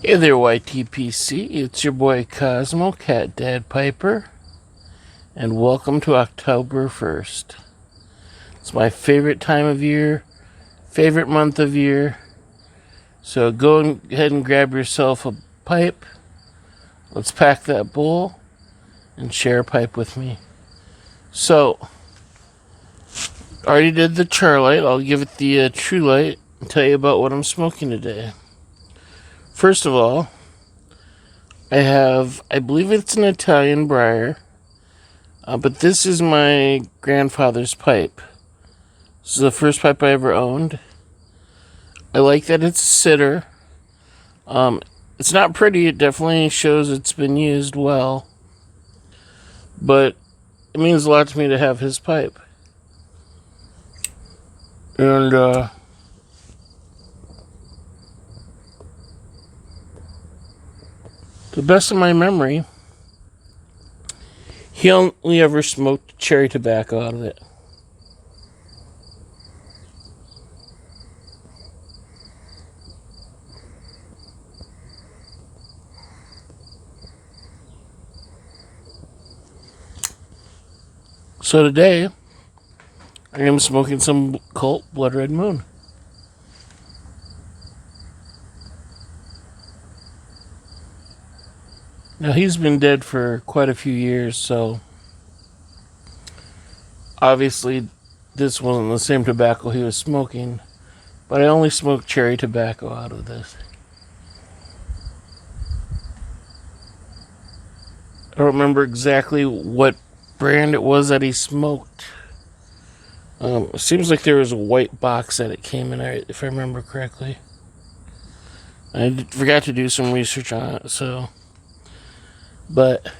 Hey there, YTPC. It's your boy Cosmo, Cat Dad Piper, and welcome to October 1st. It's my favorite time of year, favorite month of year. So go ahead and grab yourself a pipe. Let's pack that bowl and share a pipe with me. So, I already did the char light. I'll give it the true light and tell you about what I'm smoking today. First of all, I believe it's an Italian briar, but this is my grandfather's pipe. This is the first pipe I ever owned. I like that it's a sitter. It's not pretty, it definitely shows it's been used well, but it means a lot to me to have his pipe. And, to the best of my memory, he only ever smoked cherry tobacco out of it. So today, I am smoking some Colt Blood Red Moon. Now, he's been dead for quite a few years, so obviously this wasn't the same tobacco he was smoking, but I only smoked cherry tobacco out of this. I don't remember exactly what brand it was that he smoked. It seems like there was a white box that it came in, if I remember correctly. I forgot to do some research on it, so... But...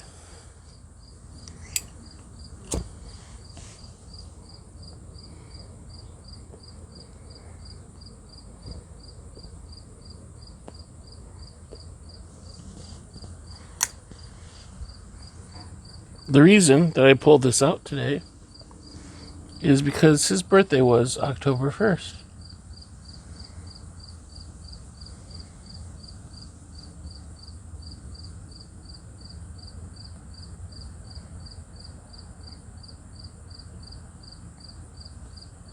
the reason that I pulled this out today is because his birthday was October 1st.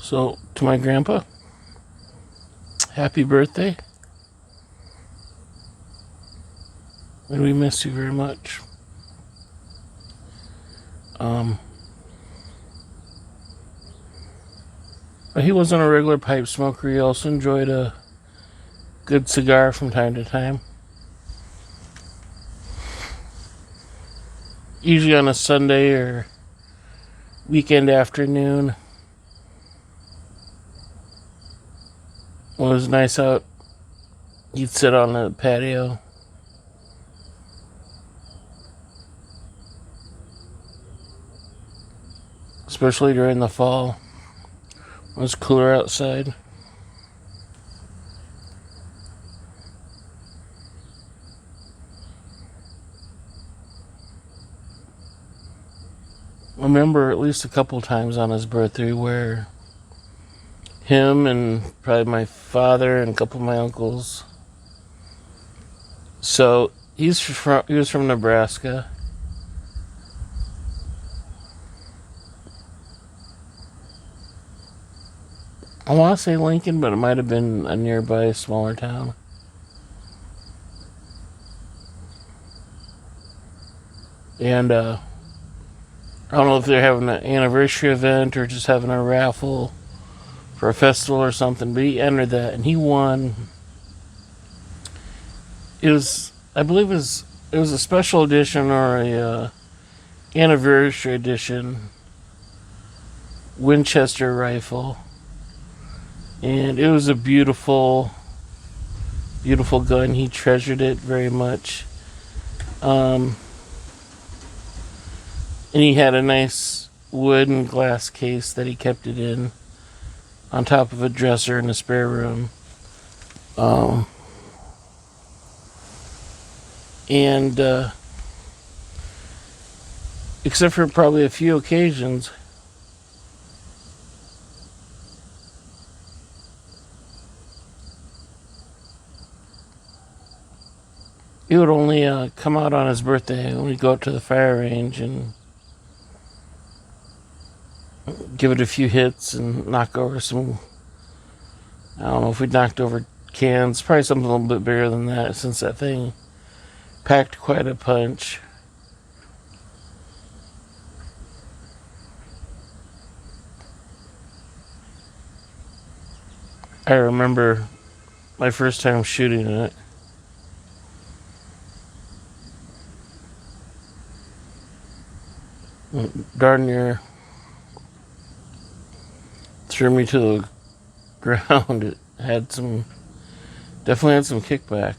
So, to my grandpa, happy birthday. And we miss you very much. But he wasn't a regular pipe smoker. He also enjoyed a good cigar from time to time. Usually on a Sunday or weekend afternoon. When it was nice out, he'd sit on the patio. Especially during the fall. When it was cooler outside. I remember at least a couple times on his birthday where him and probably my father and a couple of my uncles. So he was from Nebraska. I want to say Lincoln, but it might have been a nearby smaller town. And I don't know if they're having an anniversary event or just having a raffle for a festival or something, but he entered that and he won. I believe it was a special edition or a anniversary edition Winchester rifle, and it was a beautiful, beautiful gun. He treasured it very much, and he had a nice wood and glass case that he kept it in, on top of a dresser in the spare room. And except for probably a few occasions, He would only come out on his birthday when we'd go out to the fire range and give it a few hits and knock over some. I don't know if we'd knocked over cans, probably something a little bit bigger than that, since that thing packed quite a punch. I remember my first time shooting it. Darn near threw me to the ground. It definitely had some kickback.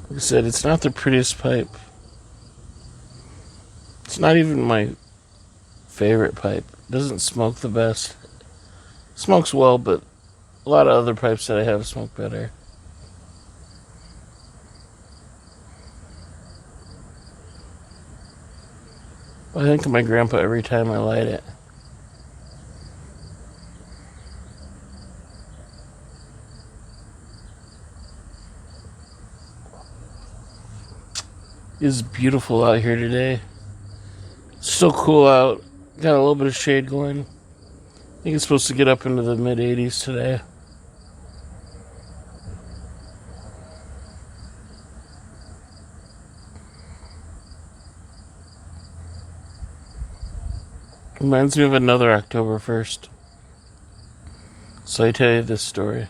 Like I said, it's not the prettiest pipe. It's not even my favorite pipe. It doesn't smoke the best. It smokes well, but a lot of other pipes that I have smoke better. I think of my grandpa every time I light it. It's beautiful out here today. It's still cool out. Got a little bit of shade going. I think it's supposed to get up into the mid 80s today. Reminds me of another October 1st. So I tell you this story.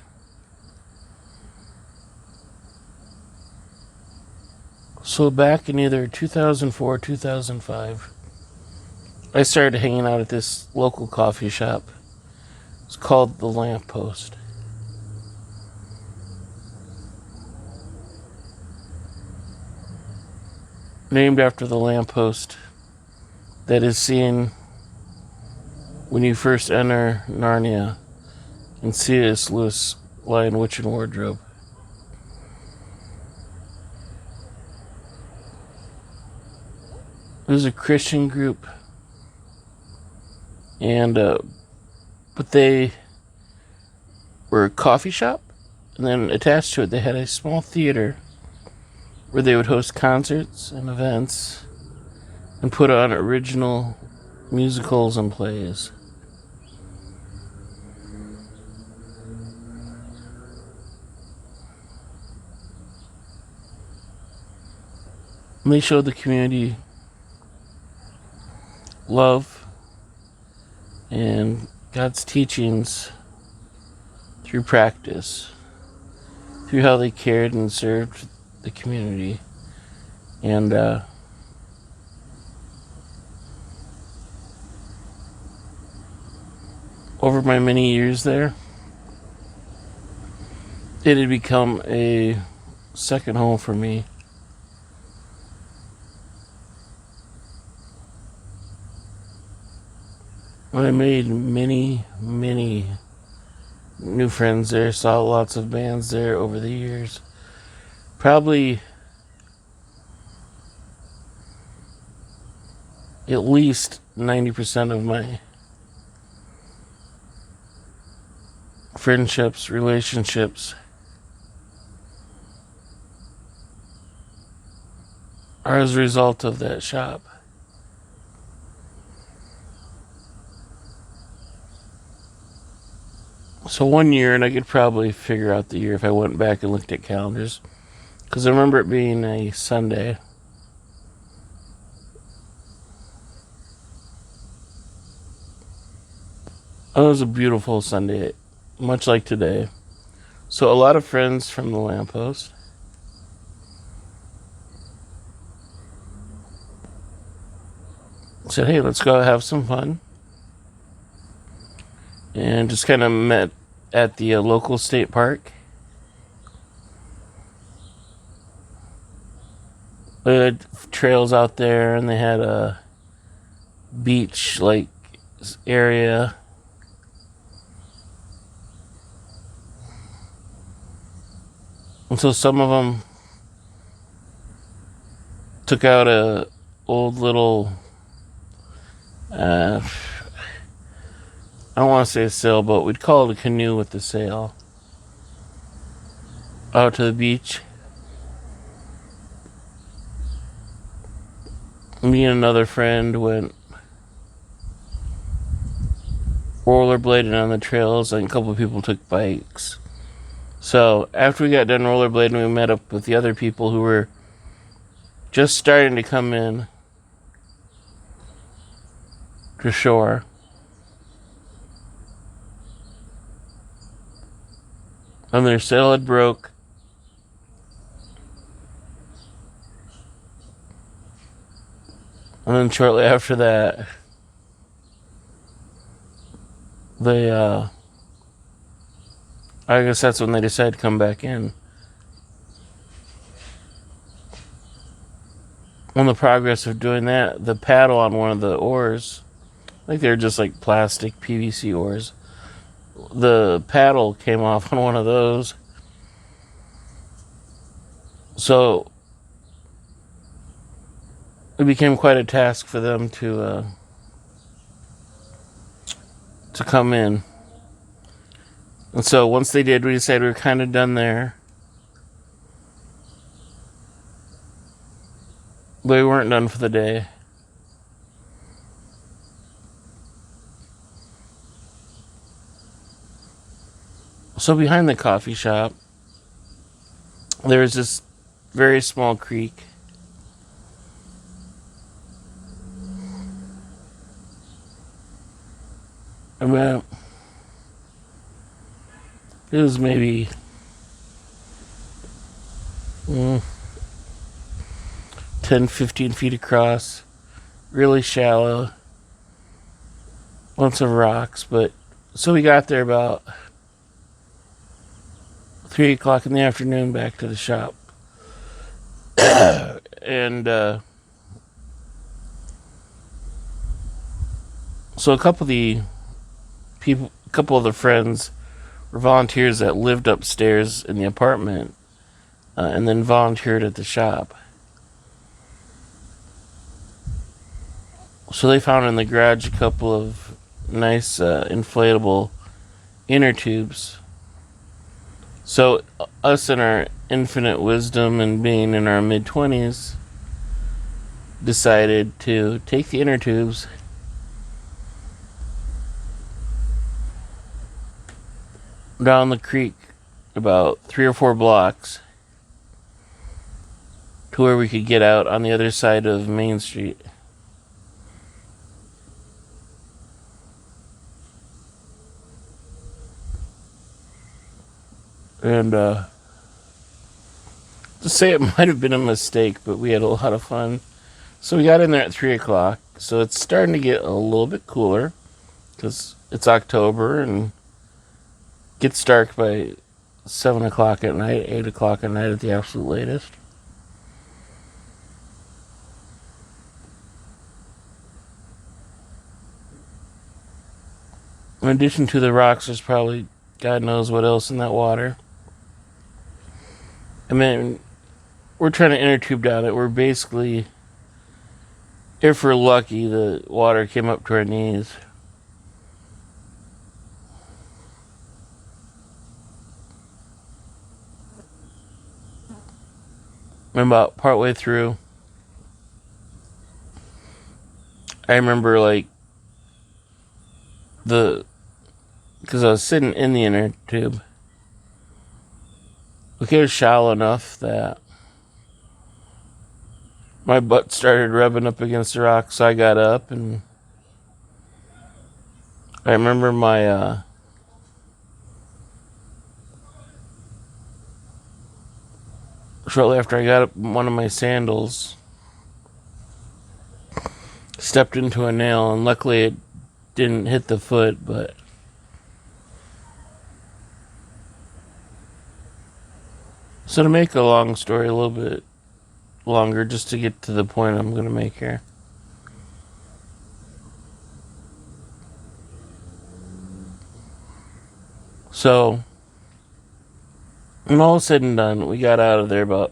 So back in either 2004 or 2005, I started hanging out at this local coffee shop. It's called The Lamppost. Named after the lamppost that is seen when you first enter Narnia and C.S. Lewis' Lion, Witch, and Wardrobe. It was a Christian group, and but they were a coffee shop, and then attached to it they had a small theater where they would host concerts and events and put on original musicals and plays. And they showed the community love and God's teachings through practice, through how they cared and served the community. And over my many years there, it had become a second home for me. I made many, many new friends there, saw lots of bands there over the years. Probably at least 90% of my friendships, relationships are as a result of that shop. So one year, and I could probably figure out the year if I went back and looked at calendars, because I remember it being a Sunday. It was a beautiful Sunday, much like today. So a lot of friends from the Lamppost. Said, hey, let's go have some fun. And just kind of met at the local state park. They had trails out there, and they had a beach, like area. And so some of them took out a old little, I don't want to say a sailboat, we'd call it a canoe with the sail, out to the beach. Me and another friend went rollerblading on the trails, and a couple of people took bikes. So after we got done rollerblading, we met up with the other people who were just starting to come in to shore. And their sail had broke. And then shortly after that, they, I guess that's when they decided to come back in. On the progress of doing that, the paddle on one of the oars, I think they're just like plastic PVC oars, the paddle came off on one of those. So it became quite a task for them to come in. And so once they did, we decided we were kind of done there. But we weren't done for the day. So behind the coffee shop, there was this very small creek. About, it was maybe 10-15 feet across, really shallow, lots of rocks. But so we got there about 3 o'clock in the afternoon, back to the shop. And so a couple of the friends were volunteers that lived upstairs in the apartment, and then volunteered at the shop. So they found in the garage a couple of nice inflatable inner tubes. So us, in our infinite wisdom and being in our mid-20s, decided to take the inner tubes, down the creek about 3 or 4 blocks to where we could get out on the other side of Main Street. And to say it might have been a mistake, but we had a lot of fun. So we got in there at 3 o'clock. So it's starting to get a little bit cooler because it's October and gets dark by 7 o'clock at night, 8 o'clock at night at the absolute latest. In addition to the rocks, there's probably God knows what else in that water. I mean, we're trying to inner tube down it. We're basically, if we're lucky, the water came up to our knees. And about partway through, I remember because I was sitting in the inner tube. Okay, it was shallow enough that my butt started rubbing up against the rock, so I got up, and I remember my shortly after I got up, one of my sandals stepped into a nail, and luckily it didn't hit the foot. But so to make a long story a little bit longer, just to get to the point I'm going to make here, So, when all said and done, we got out of there about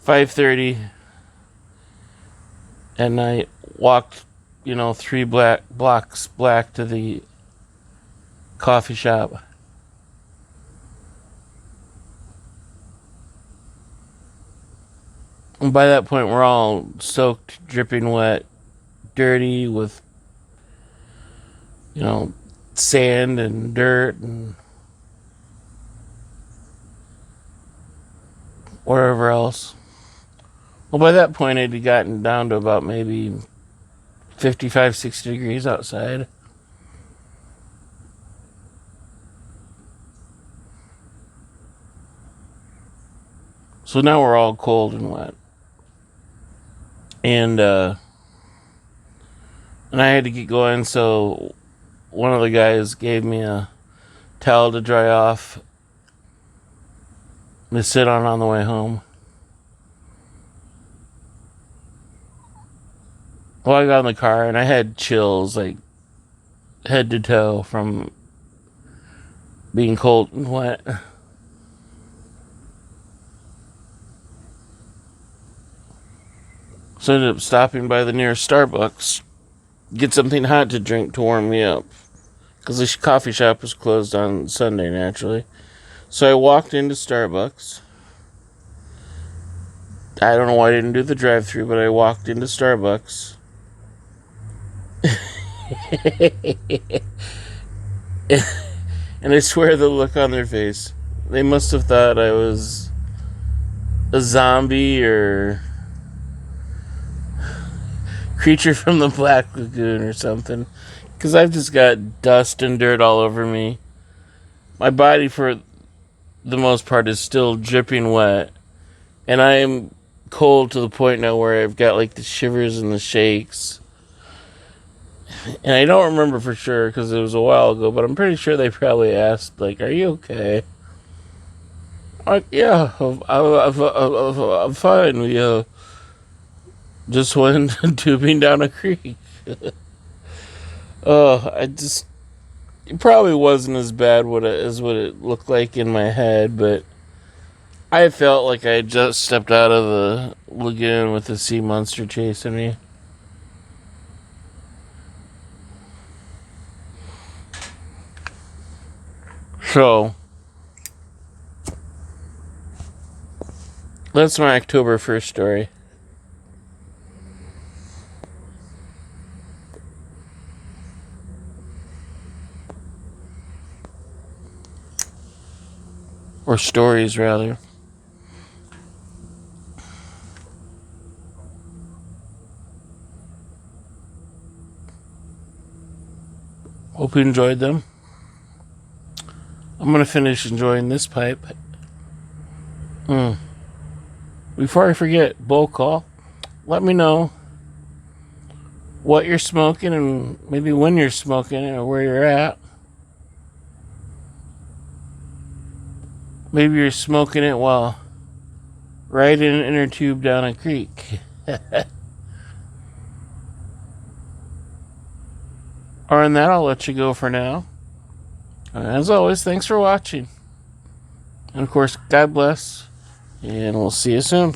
5:30 at night. Walked, 3 blocks back to the coffee shop. And by that point, we're all soaked, dripping wet, dirty with, sand and dirt and wherever else. Well, by that point, it had gotten down to about maybe 55, 60 degrees outside. So now we're all cold and wet. And I had to get going, so one of the guys gave me a towel to dry off to sit on the way home. Well, I got in the car and I had chills, like head to toe from being cold and wet. So I ended up stopping by the nearest Starbucks, get something hot to drink to warm me up, because the coffee shop was closed on Sunday, naturally. So I walked into Starbucks. I don't know why I didn't do the drive-thru, but I walked into Starbucks. And I swear the look on their face, they must have thought I was a zombie or creature from the Black Lagoon or something, because I've just got dust and dirt all over me. My body, for the most part, is still dripping wet, and I am cold to the point now where I've got like the shivers and the shakes. And I don't remember for sure because it was a while ago, but I'm pretty sure they probably asked, like, "Are you okay?" Like, yeah, I'm fine. We just went tubing down a creek. It probably wasn't as bad as what it looked like in my head, but I felt like I had just stepped out of the lagoon with the sea monster chasing me. So, that's my October 1st story. Or stories, rather. Hope you enjoyed them. I'm going to finish enjoying this pipe. Before I forget, bowl call. Let me know what you're smoking and maybe when you're smoking it or where you're at. Maybe you're smoking it while riding an inner tube down a creek. Or in that, I'll let you go for now. As always, thanks for watching. And of course, God bless. And we'll see you soon.